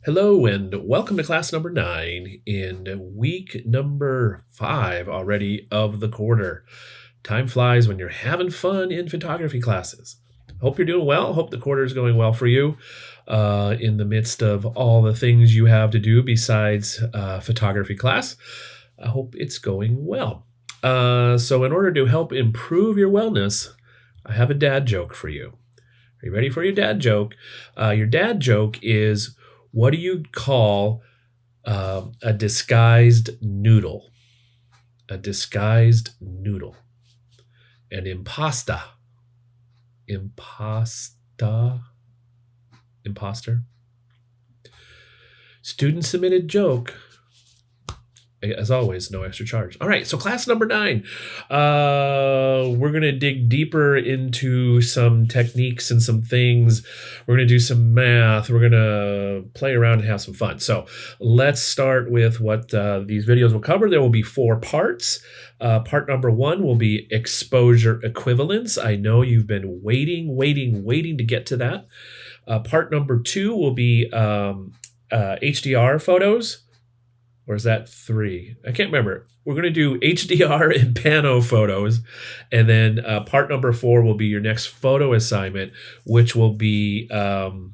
Hello and welcome to class number 9 in week number 5 already of the quarter. Time flies when you're having fun in photography classes. Hope you're doing well. Hope the quarter is going well for you in the midst of all the things you have to do besides photography class. I hope it's going well. So in order to help improve your wellness, I have a dad joke for you. Are you ready for your dad joke? Your dad joke is, what do you call a disguised noodle? A disguised noodle. An impasta. Imposter. Student submitted joke. As always, no extra charge. All right, so class number 9. We're going to dig deeper into some techniques and some things. We're going to do some math. We're going to play around and have some fun. So let's start with what these videos will cover. There will be 4 parts. Part number 1 will be exposure equivalence. I know you've been waiting to get to that. Part number 2 will be HDR photos. Or is that 3? I can't remember. We're going to do HDR and pano photos. And then part number 4 will be your next photo assignment, which will be an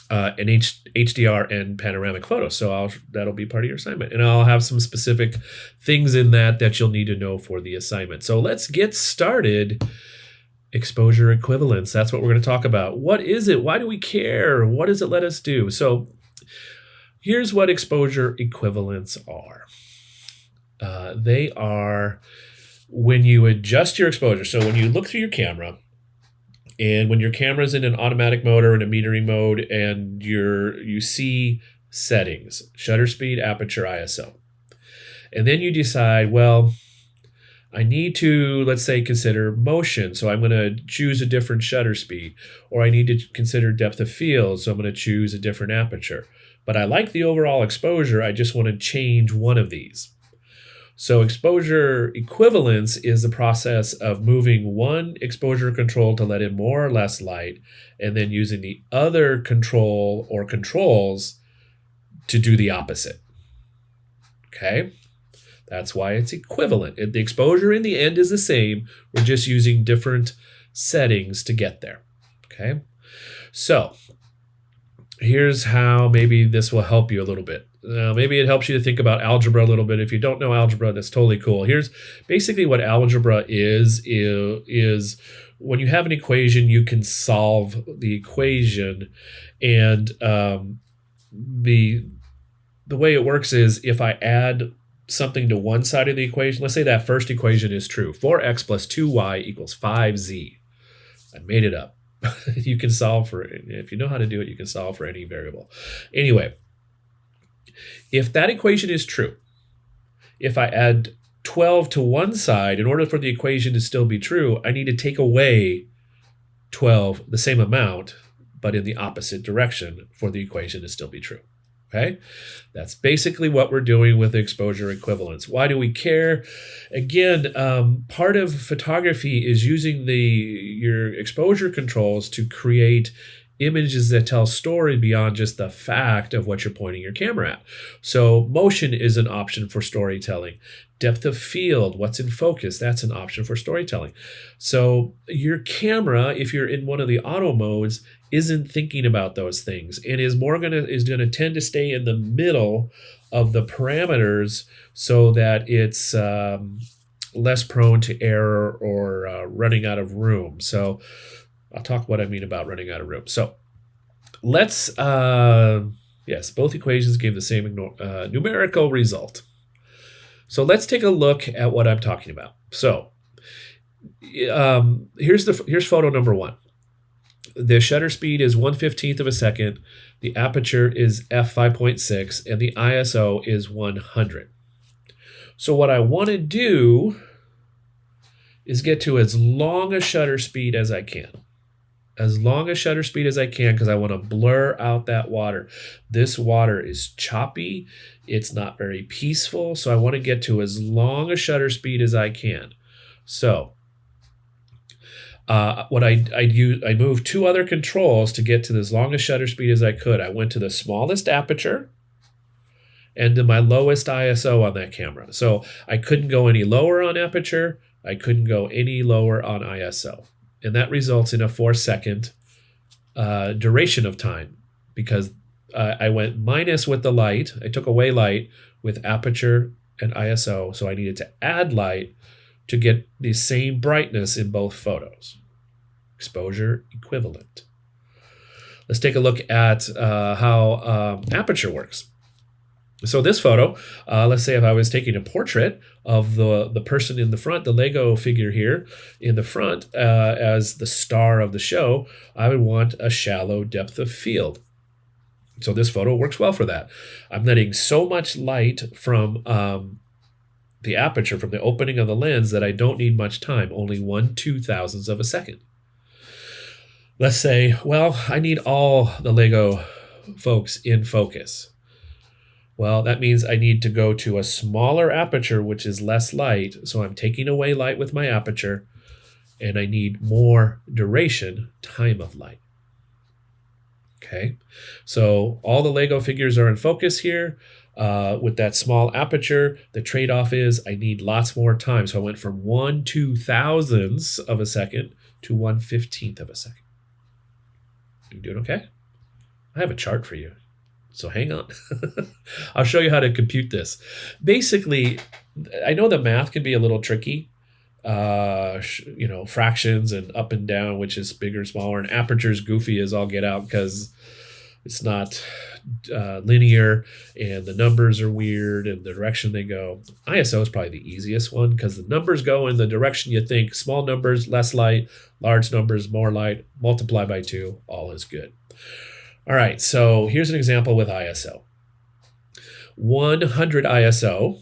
HDR and panoramic photo. So that'll be part of your assignment. And I'll have some specific things in that you'll need to know for the assignment. So let's get started. Exposure equivalence. That's what we're going to talk about. What is it? Why do we care? What does it let us do? So here's what exposure equivalents are. They are when you adjust your exposure. So when you look through your camera, and when your camera's in an automatic mode or in a metering mode, and you see settings, shutter speed, aperture, ISO. And then you decide, well, I need to, let's say, consider motion. So I'm going to choose a different shutter speed. Or I need to consider depth of field. So I'm going to choose a different aperture. But I like the overall exposure. I just want to change one of these. So exposure equivalence is the process of moving one exposure control to let in more or less light, and then using the other control or controls to do the opposite. Okay? That's why it's equivalent. The exposure in the end is the same. We're just using different settings to get there. Okay? So here's how maybe this will help you a little bit. Maybe it helps you to think about algebra a little bit. If you don't know algebra, that's totally cool. Here's basically what algebra is when you have an equation, you can solve the equation. And the way it works is if I add something to one side of the equation, let's say that first equation is true. 4x plus 2y equals 5z. I made it up. You can solve for it. If you know how to do it, you can solve for any variable. Anyway, if that equation is true, if I add 12 to one side, in order for the equation to still be true, I need to take away 12, the same amount, but in the opposite direction for the equation to still be true. Okay, that's basically what we're doing with exposure equivalence. Why do we care? Again, part of photography is using your exposure controls to create images that tell story beyond just the fact of what you're pointing your camera at. So motion is an option for storytelling. Depth of field, what's in focus, that's an option for storytelling. So your camera, if you're in one of the auto modes, isn't thinking about those things and is gonna tend to stay in the middle of the parameters so that it's less prone to error or running out of room. So I'll talk what I mean about running out of room. So let's, yes, both equations gave the same numerical result. So let's take a look at what I'm talking about. So here's photo number 1. The shutter speed is 1/15 of a second. The aperture is f5.6 and the ISO is 100. So what I want to do is get to as long a shutter speed as I can. As long a shutter speed as I can, because I want to blur out that water. This water is choppy. It's not very peaceful. So I want to get to as long a shutter speed as I can. So I moved two other controls to get to as long a shutter speed as I could. I went to the smallest aperture and to my lowest ISO on that camera. So I couldn't go any lower on aperture. I couldn't go any lower on ISO. And that results in a 4-second duration of time because I went minus with the light. I took away light with aperture and ISO. So I needed to add light to get the same brightness in both photos. Exposure equivalent. Let's take a look at how aperture works. So this photo, let's say if I was taking a portrait of the person in the front, the Lego figure here in the front as the star of the show, I would want a shallow depth of field. So this photo works well for that. I'm letting so much light from the aperture, from the opening of the lens, that I don't need much time, only 1/2000th of a second. Let's say, well, I need all the Lego folks in focus. Well, that means I need to go to a smaller aperture, which is less light. So I'm taking away light with my aperture, and I need more duration, time of light. Okay, so all the Lego figures are in focus here. With that small aperture, the trade-off is I need lots more time. So I went from 1/2000th of a second to 1/15th of a second. You doing okay? I have a chart for you. So hang on. I'll show you how to compute this. Basically, I know the math can be a little tricky. Fractions and up and down, which is bigger, smaller, and aperture's goofy as all get out because it's not linear and the numbers are weird and the direction they go. ISO is probably the easiest one because the numbers go in the direction you think. Small numbers, less light. Large numbers, more light. Multiply by 2. All is good. All right, so here's an example with ISO. 100 ISO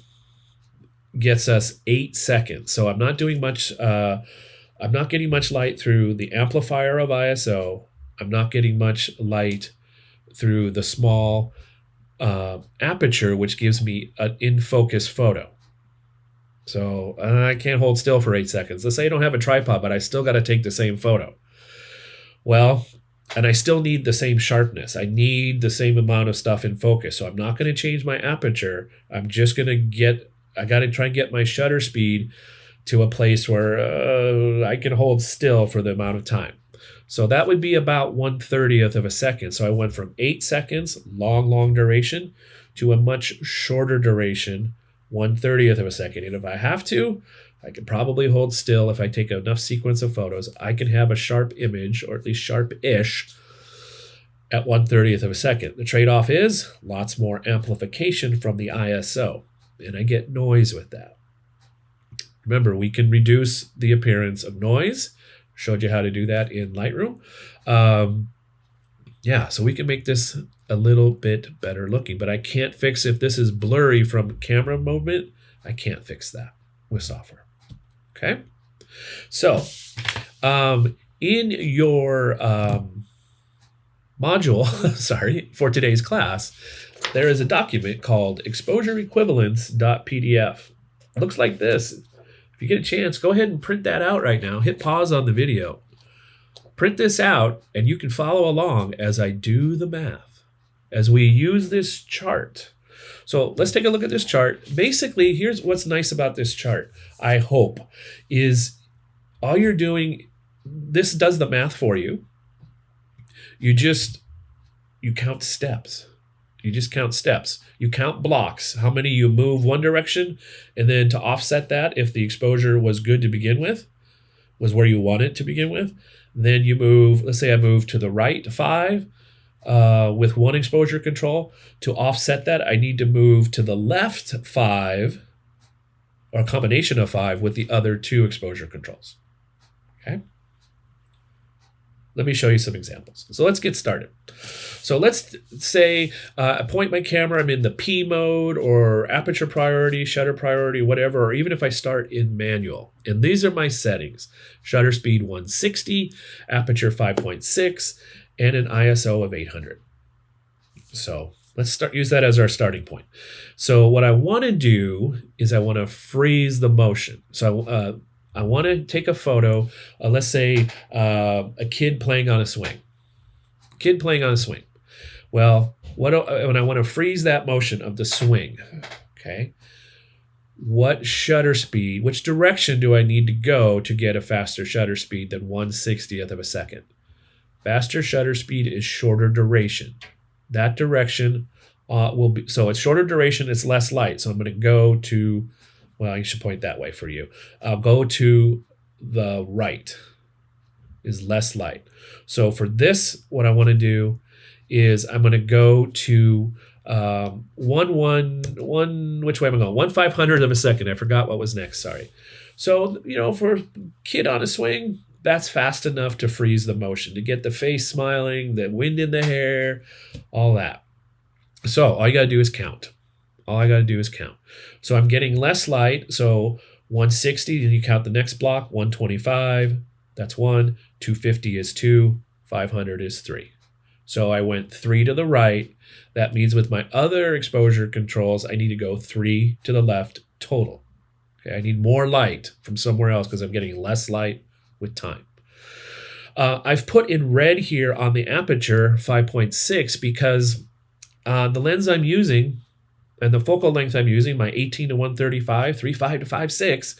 gets us 8 seconds. So I'm not doing much. I'm not getting much light through the amplifier of ISO. I'm not getting much light through the small aperture, which gives me an in-focus photo. So I can't hold still for 8 seconds. Let's say I don't have a tripod, but I still got to take the same photo. Well, and I still need the same sharpness. I need the same amount of stuff in focus. So I'm not going to change my aperture. I'm just going to I got to try and get my shutter speed to a place where I can hold still for the amount of time. So that would be about 1/30th of a second. So I went from 8 seconds, long duration, to a much shorter duration, 1/30th of a second. And if I have to, I can probably hold still. If I take enough sequence of photos, I can have a sharp image, or at least sharp-ish, at 1/30th of a second. The trade-off is lots more amplification from the ISO, and I get noise with that. Remember, we can reduce the appearance of noise. Showed you how to do that in Lightroom. So we can make this a little bit better looking, but I can't fix if this is blurry from camera movement. I can't fix that with software. Okay, so in your module, for today's class, there is a document called exposureequivalence.pdf. It looks like this. If you get a chance, go ahead and print that out right now. Hit pause on the video. Print this out, and you can follow along as I do the math, as we use this chart. So let's take a look at this chart. Basically, here's what's nice about this chart, I hope, is all you're doing, this does the math for you. You count steps. You just count steps. You count blocks, how many you move one direction, and then to offset that, if the exposure was good to begin with, was where you want it to begin with, then you move, let's say I move to the right 5 with one exposure control. To offset that, I need to move to the left 5, or a combination of 5 with the other 2 exposure controls. Okay? Let me show you some examples. So let's get started. So let's say I point my camera, I'm in the P mode or aperture priority, shutter priority, whatever, or even if I start in manual. And these are my settings. Shutter speed 160, aperture 5.6, and an ISO of 800. So let's use that as our starting point. So what I want to do is I want to freeze the motion. So I want to take a photo, let's say a kid playing on a swing. Kid playing on a swing. Well, when I want to freeze that motion of the swing, okay, what shutter speed, which direction do I need to go to get a faster shutter speed than 1/60th of a second? Faster shutter speed is shorter duration. That direction will be, so it's shorter duration, it's less light. So I'm going to go to, well, I should point that way for you. I'll go to the right, is less light. So for this, what I want to do is I'm going to go to which way am I going? 1/500th of a second. I forgot what was next. Sorry. So, for kid on a swing, that's fast enough to freeze the motion, to get the face smiling, the wind in the hair, all that. So all you got to do is count. So I'm getting less light. So 160, and you count the next block, 125, that's 1, 250 is 2, 500 is 3. So I went 3 to the right. That means with my other exposure controls, I need to go 3 to the left total. Okay, I need more light from somewhere else because I'm getting less light with time. I've put in red here on the aperture 5.6 because the lens I'm using and the focal length I'm using, my 18 to 135, 3.5 to 5.6,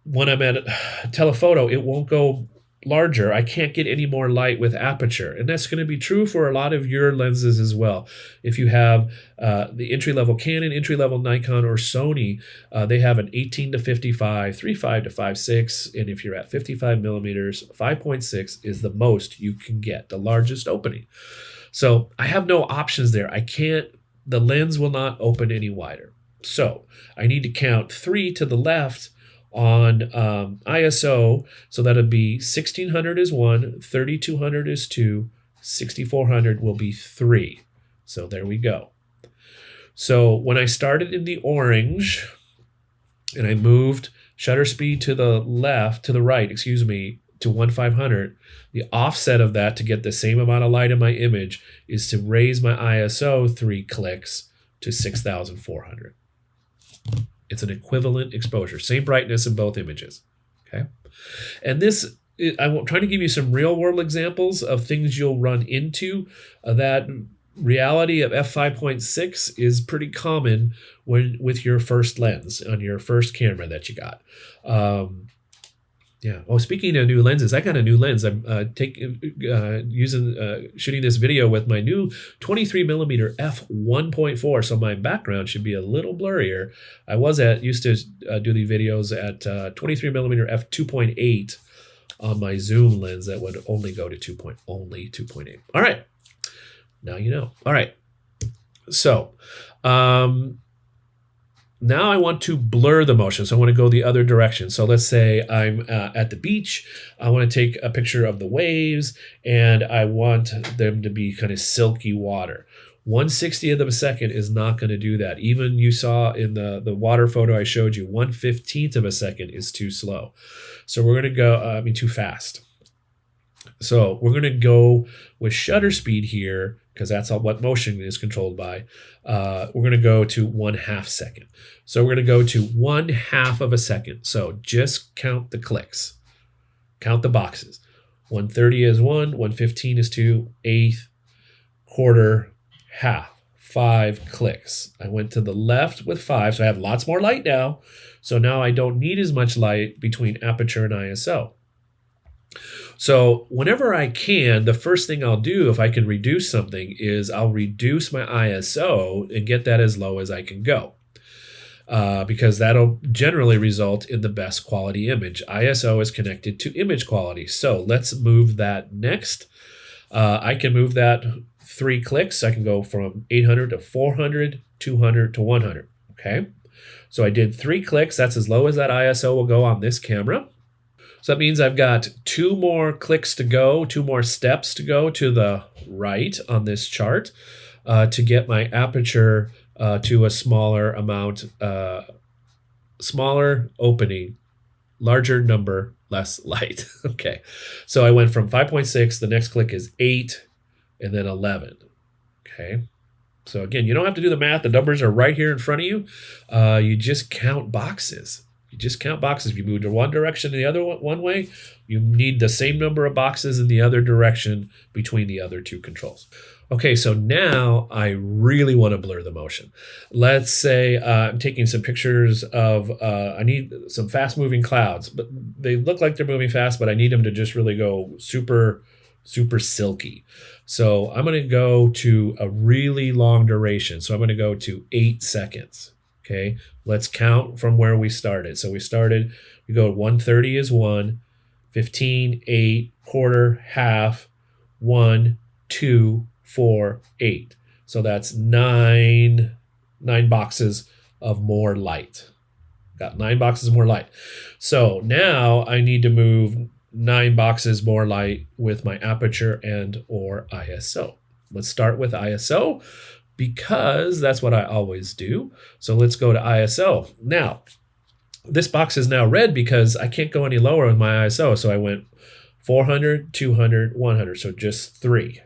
when I'm at telephoto, it won't go larger. I can't get any more light with aperture. And that's going to be true for a lot of your lenses as well. If you have the entry-level Canon, entry-level Nikon, or Sony, they have an 18 to 55, 3.5 to 5.6. And if you're at 55 millimeters, 5.6 is the most you can get, the largest opening. So I have no options there. The lens will not open any wider. So I need to count 3 to the left on ISO, so that'll be 1600 is 1, 3200 is 2, 6400 will be 3. So there we go. So when I started in the orange and I moved shutter speed to the right, to 1/500, the offset of that to get the same amount of light in my image is to raise my ISO 3 clicks to 6400. It's an equivalent exposure, same brightness in both images. Okay, and this, I'm trying to give you some real world examples of things you'll run into. That reality of f5.6 is pretty common with your first lens on your first camera that you got. Yeah. Oh, speaking of new lenses, I got a new lens. I'm shooting this video with my new 23 millimeter f1.4. So my background should be a little blurrier. I used to do the videos at 23 millimeter f2.8 on my zoom lens that would only go to 2.8. All right. Now you know. All right. So, now I want to blur the motion. So I want to go the other direction. So let's say I'm at the beach. I want to take a picture of the waves, and I want them to be kind of silky water. 1/60th of a second is not going to do that. Even you saw in the water photo I showed you, 1/15th of a second is too slow. So we're going to go, too fast. So we're going to go with shutter speed here, because that's what motion is controlled by. We're going to go to 1/2 second. So we're going to go to 1/2 of a second. So just count the clicks. Count the boxes. 130 is 1, 115 is 2, 1/8, quarter, half, 5 clicks. I went to the left with 5, so I have lots more light now. So now I don't need as much light between aperture and ISO. So whenever I can, the first thing I'll do if I can reduce something is I'll reduce my ISO and get that as low as I can go. Because that'll generally result in the best quality image. ISO is connected to image quality. So let's move that next. I can move that 3 clicks. I can go from 800 to 400, 200 to 100. Okay. So I did 3 clicks. That's as low as that ISO will go on this camera. So that means I've got 2 more clicks to go, 2 more steps to go to the right on this chart to get my aperture to a smaller amount, smaller opening, larger number, less light. Okay, so I went from 5.6, the next click is 8, and then 11. Okay, so again, you don't have to do the math. The numbers are right here in front of you. You just count boxes. You just count boxes. If you move to one direction and the other one way, you need the same number of boxes in the other direction between the other two controls. Okay, so now I really want to blur the motion. Let's say I'm taking some pictures of, I need some fast moving clouds, but they look like they're moving fast, but I need them to just really go super, super silky. So I'm going to go to a really long duration. So I'm going to go to 8 seconds. Okay, let's count from where we started. So we go 130 is 1, 15, 8, quarter, half, 1, 2, 4, 8. So that's nine boxes of more light. Got 9 boxes more light. So now I need to move 9 boxes more light with my aperture and or ISO. Let's start with ISO, because that's what I always do. So let's go to ISO. Now, this box is now red because I can't go any lower with my ISO. So I went 400, 200, 100. So just 3.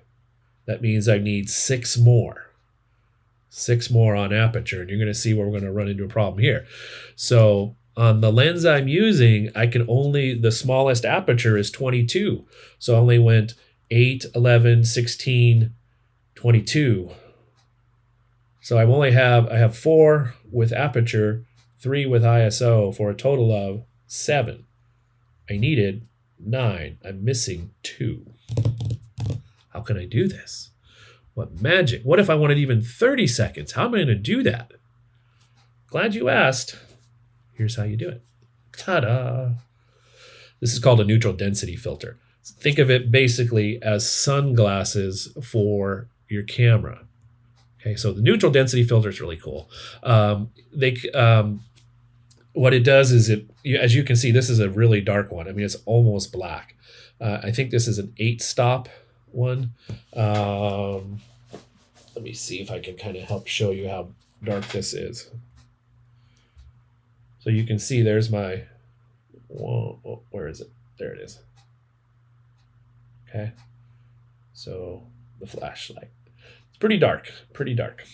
That means I need 6 more. 6 more on aperture. And you're going to see where we're going to run into a problem here. So on the lens I'm using, the smallest aperture is 22. So I only went 8, 11, 16, 22. So I have 4 with aperture, 3 with ISO for a total of 7. I needed 9. I'm missing 2. How can I do this? What magic? What if I wanted even 30 seconds? How am I going to do that? Glad you asked. Here's how you do it. Ta-da! This is called a neutral density filter. Think of it basically as sunglasses for your camera. Okay, so the neutral density filter is really cool. What it does is as you can see, this is a really dark one. I mean, it's almost black. I think this is an 8-stop one. Let me see if I can kind of help show you how dark this is. So you can see there's my, where is it? There it is. Okay, so the flashlight. It's pretty dark, pretty dark.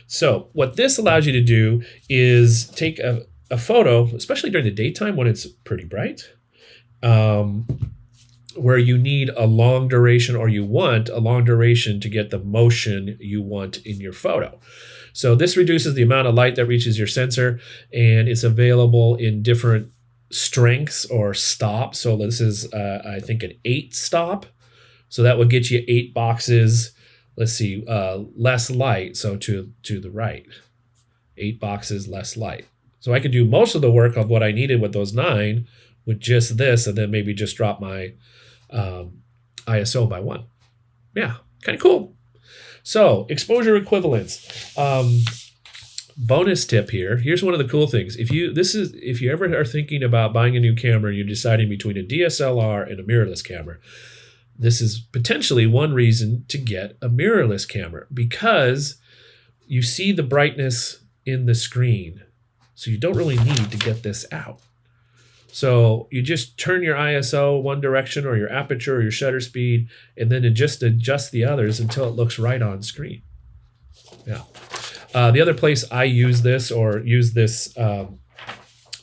So what this allows you to do is take a photo, especially during the daytime when it's pretty bright, where you need a long duration, or you want a long duration to get the motion you want in your photo. So this reduces the amount of light that reaches your sensor, and it's available in different strengths or stops. So this is, I think, an 8-stop. So that would get you 8 boxes. Let's see, less light, so to the right. 8 boxes, less light. So I could do most of the work of what I needed with those 9 with just this, and then maybe just drop my ISO by 1. Yeah, kind of cool. So exposure equivalence. Bonus tip here. Here's one of the cool things. If you ever are thinking about buying a new camera and you're deciding between a DSLR and a mirrorless camera, this is potentially one reason to get a mirrorless camera, because you see the brightness in the screen. So you don't really need to get this out. So you just turn your ISO one direction, or your aperture, or your shutter speed, and then adjust the others until it looks right on screen. Yeah. The other place I use this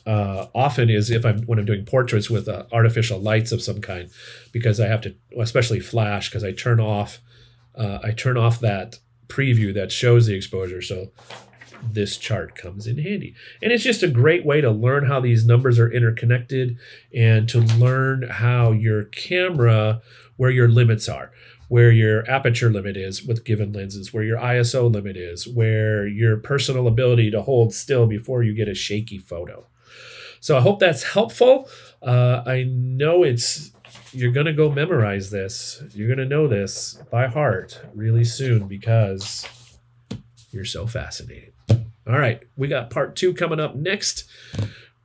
often is when I'm doing portraits with artificial lights of some kind, because I have to, especially flash, because I turn off that preview that shows the exposure. So this chart comes in handy, and it's just a great way to learn how these numbers are interconnected, and to learn how your camera, where your limits are, where your aperture limit is with given lenses, where your ISO limit is, where your personal ability to hold still before you get a shaky photo. So I hope that's helpful. I know you're going to go memorize this. You're going to know this by heart really soon, because you're so fascinating. All right, we got part 2 coming up next,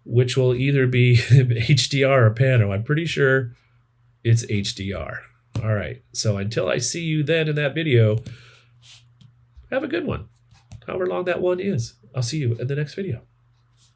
which will either be HDR or pano. I'm pretty sure it's HDR. All right, so until I see you then in that video, have a good one, however long that one is. I'll see you in the next video.